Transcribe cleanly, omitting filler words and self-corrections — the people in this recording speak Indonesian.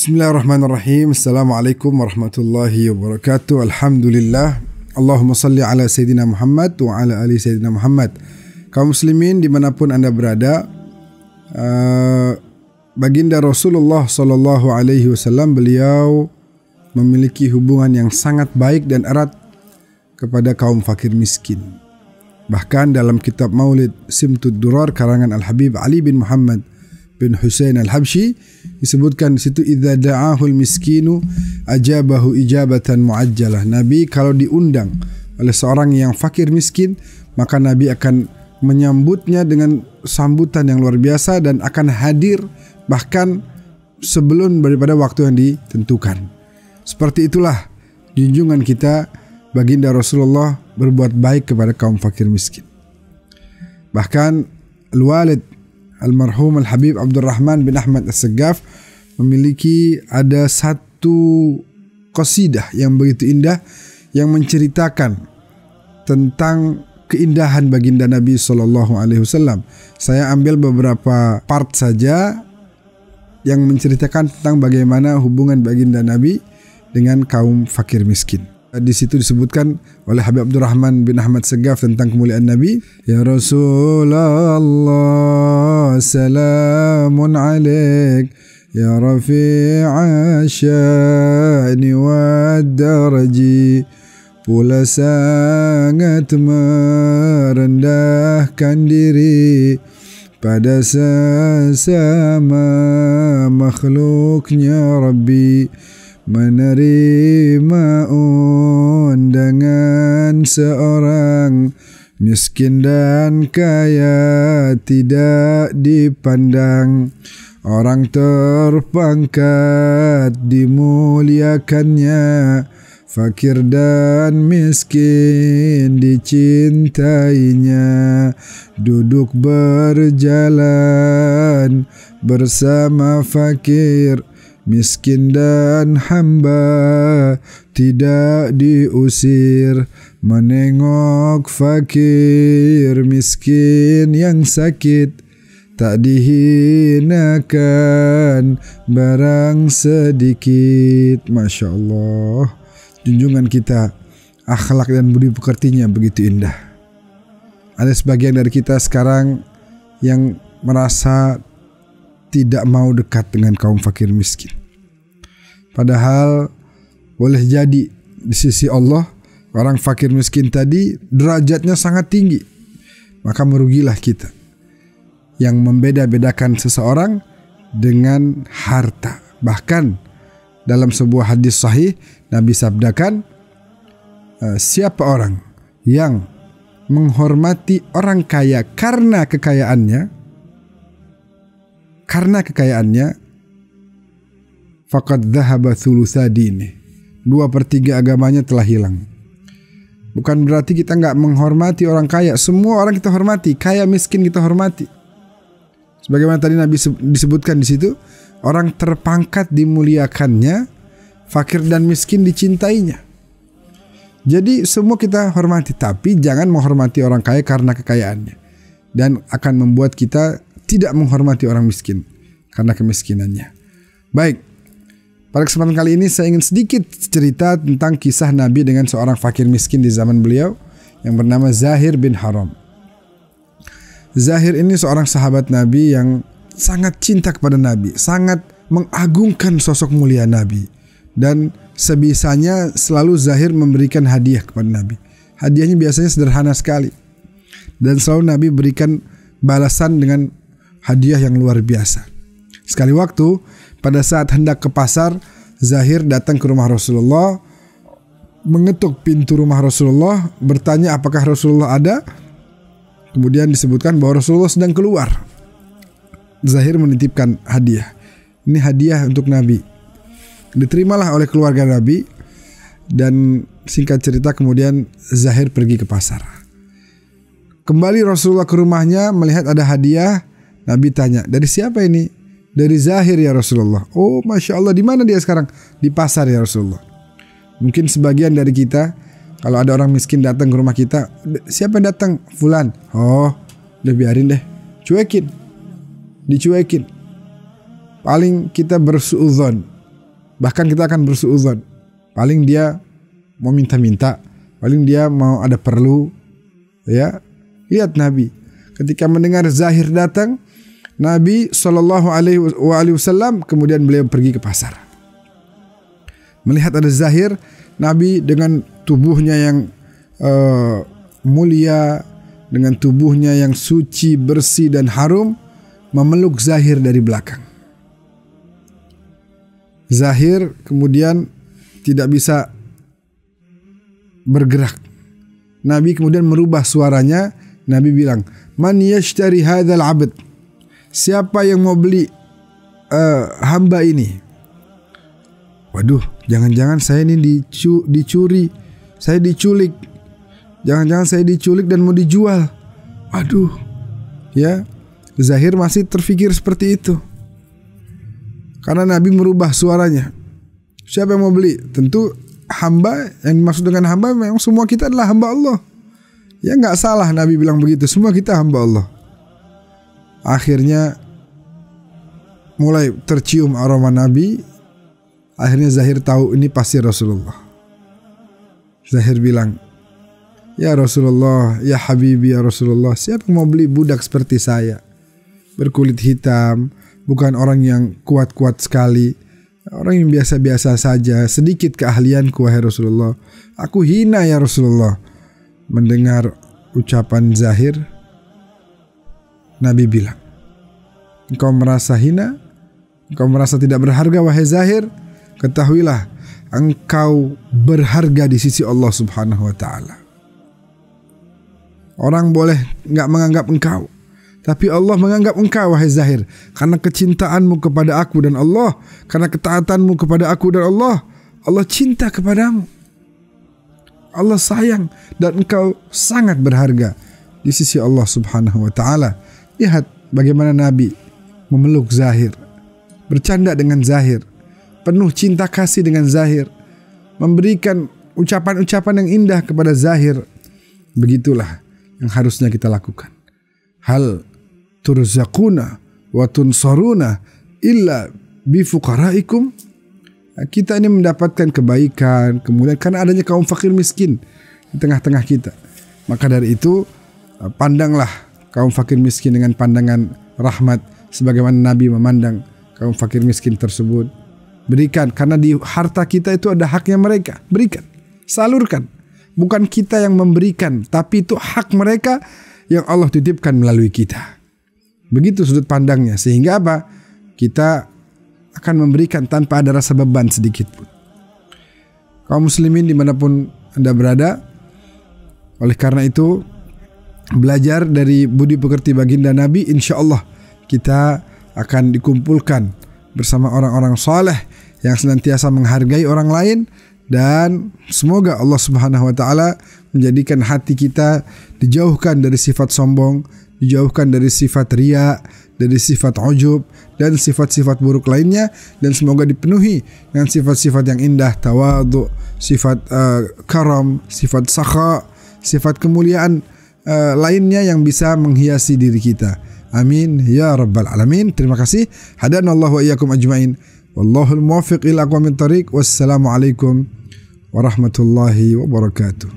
Bismillahirrahmanirrahim. Assalamualaikum warahmatullahi wabarakatuh. Alhamdulillah. Allahumma salli ala Sayyidina Muhammad wa ala ali Sayyidina Muhammad. Kaum muslimin dimanapun anda berada, baginda Rasulullah sallallahu alaihi wasallam, beliau memiliki hubungan yang sangat baik dan erat kepada kaum fakir miskin. Bahkan dalam kitab Maulid Simtud Durar karangan Al-Habib Ali bin Muhammad bin Husain Al-Habsyi disebutkan di situ, idza da'ahul miskinu ajabahu ijabatan muajjalah. Nabi kalau diundang oleh seorang yang fakir miskin, maka Nabi akan menyambutnya dengan sambutan yang luar biasa dan akan hadir bahkan sebelum daripada waktu yang ditentukan. Seperti itulah junjungan kita baginda Rasulullah berbuat baik kepada kaum fakir miskin. Bahkan Al-Walid Almarhum Al-Habib Abdurrahman bin Ahmad As-Saggaf memiliki ada satu qasidah yang begitu indah yang menceritakan tentang keindahan baginda Nabi SAW. Saya ambil beberapa part saja yang menceritakan tentang bagaimana hubungan baginda Nabi dengan kaum fakir miskin. Di situ disebutkan oleh Habib Abdurrahman bin Ahmad Saggaf tentang kemuliaan Nabi. Ya Rasulullah, salamun alaik, ya rafi'a sya'ni wa daraji. Pula sangat merendahkan diri pada sesama makhluknya Rabbi, menerima undangan seorang miskin dan kaya tidak dipandang. Orang terpangkat dimuliakannya, fakir dan miskin dicintainya. Duduk berjalan bersama fakir, miskin dan hamba tidak diusir. Menengok fakir miskin yang sakit, tak dihinakan barang sedikit. Masya Allah, junjungan kita, akhlak dan budi pekertinya begitu indah. Ada sebagian dari kita sekarang yang merasa tidak mau dekat dengan kaum fakir miskin. Padahal boleh jadi di sisi Allah orang fakir miskin tadi derajatnya sangat tinggi. Maka merugilah kita yang membeda-bedakan seseorang dengan harta. Bahkan dalam sebuah hadis sahih Nabi sabdakan, siapa orang yang menghormati orang kaya karena kekayaannya, faqad dhahaba thulutsa dini, 2/3 agamanya telah hilang. Bukan berarti kita enggak menghormati orang kaya. Semua orang kita hormati, kaya miskin kita hormati. Sebagaimana tadi Nabi disebutkan di situ, orang terpangkat dimuliakannya, fakir dan miskin dicintainya. Jadi semua kita hormati, tapi jangan menghormati orang kaya karena kekayaannya, dan akan membuat kita tidak menghormati orang miskin karena kemiskinannya. Baik, pada kesempatan kali ini saya ingin sedikit cerita tentang kisah Nabi dengan seorang fakir miskin di zaman beliau yang bernama Zahir bin Haram. Zahir ini seorang sahabat Nabi yang sangat cinta kepada Nabi, sangat mengagungkan sosok mulia Nabi, dan sebisanya selalu Zahir memberikan hadiah kepada Nabi. Hadiahnya biasanya sederhana sekali, dan selalu Nabi berikan balasan dengan hadiah yang luar biasa. Sekali waktu pada saat hendak ke pasar, Zahir datang ke rumah Rasulullah, mengetuk pintu rumah Rasulullah, bertanya apakah Rasulullah ada. Kemudian disebutkan bahwa Rasulullah sedang keluar. Zahir menitipkan hadiah. Ini hadiah untuk Nabi. Diterimalah oleh keluarga Nabi, dan singkat cerita kemudian Zahir pergi ke pasar. Kembali Rasulullah ke rumahnya melihat ada hadiah. Nabi tanya, dari siapa ini? Dari Zahir ya Rasulullah. Oh Masya Allah, di mana dia sekarang? Di pasar ya Rasulullah. Mungkin sebagian dari kita, kalau ada orang miskin datang ke rumah kita, siapa yang datang? Fulan. Oh, udah biarin deh, cuekin, dicuekin. Paling kita bersuudzon, Bahkan kita akan bersuudzon. Paling dia mau minta-minta, paling dia mau ada perlu. Ya, lihat Nabi ketika mendengar Zahir datang, Nabi SAW kemudian beliau pergi ke pasar. Melihat ada Zahir, Nabi dengan tubuhnya yang mulia, dengan tubuhnya yang suci, bersih dan harum, memeluk Zahir dari belakang. Zahir kemudian tidak bisa bergerak. Nabi kemudian merubah suaranya. Nabi bilang, "Man yashtari hadzal 'abd?" Siapa yang mau beli hamba ini? Waduh, jangan-jangan saya ini dicuri, saya diculik. Jangan-jangan saya diculik dan mau dijual. Waduh, ya. Zahir masih terfikir seperti itu. Karena Nabi merubah suaranya. Siapa yang mau beli? Tentu hamba, yang dimaksud dengan hamba memang semua kita adalah hamba Allah. Ya nggak salah Nabi bilang begitu, semua kita hamba Allah. Akhirnya mulai tercium aroma Nabi. Akhirnya Zahir tahu ini pasti Rasulullah. Zahir bilang, "Ya Rasulullah, ya Habibi ya Rasulullah, siapa yang mau beli budak seperti saya? Berkulit hitam, bukan orang yang kuat-kuat sekali, orang yang biasa-biasa saja, sedikit keahlianku wahai Rasulullah. Aku hina ya Rasulullah." Mendengar ucapan Zahir, Nabi bilang, "Engkau merasa hina? Engkau merasa tidak berharga wahai Zahir? Ketahuilah, engkau berharga di sisi Allah Subhanahu wa Ta'ala. Orang boleh nggak menganggap engkau, tapi Allah menganggap engkau wahai Zahir, karena kecintaanmu kepada aku dan Allah, karena ketaatanmu kepada aku dan Allah. Allah cinta kepadamu, Allah sayang, dan engkau sangat berharga di sisi Allah Subhanahu wa Ta'ala." Lihat bagaimana Nabi memeluk Zahir, bercanda dengan Zahir, penuh cinta kasih dengan Zahir, memberikan ucapan-ucapan yang indah kepada Zahir. Begitulah yang harusnya kita lakukan. Hal turzaquna wa tunsaruna illa bifuqaraikum. Kita ini mendapatkan kebaikan kemudian karena adanya kaum fakir miskin di tengah-tengah kita. Maka dari itu pandanglah kaum fakir miskin dengan pandangan rahmat sebagaimana Nabi memandang kaum fakir miskin tersebut. Berikan, karena di harta kita itu ada haknya mereka. Berikan, salurkan. Bukan kita yang memberikan, tapi itu hak mereka yang Allah titipkan melalui kita. Begitu sudut pandangnya. Sehingga apa? Kita akan memberikan tanpa ada rasa beban sedikit pun. Kaum muslimin dimanapun Anda berada, oleh karena itu belajar dari budi pekerti baginda Nabi, insya Allah kita akan dikumpulkan bersama orang-orang saleh yang senantiasa menghargai orang lain, dan semoga Allah Subhanahu wa Ta'ala menjadikan hati kita dijauhkan dari sifat sombong, dijauhkan dari sifat riya, dari sifat ujub dan sifat-sifat buruk lainnya, dan semoga dipenuhi dengan sifat-sifat yang indah, tawadhu, sifat karam, sifat sakha, sifat kemuliaan lainnya yang bisa menghiasi diri kita. Amin ya rabbal alamin. Terima kasih. Hadanallahu wa iyyakum ajmain. Wallahul muwaffiq ila aqwamit thariq. Wassalamu alaikum warahmatullahi wabarakatuh.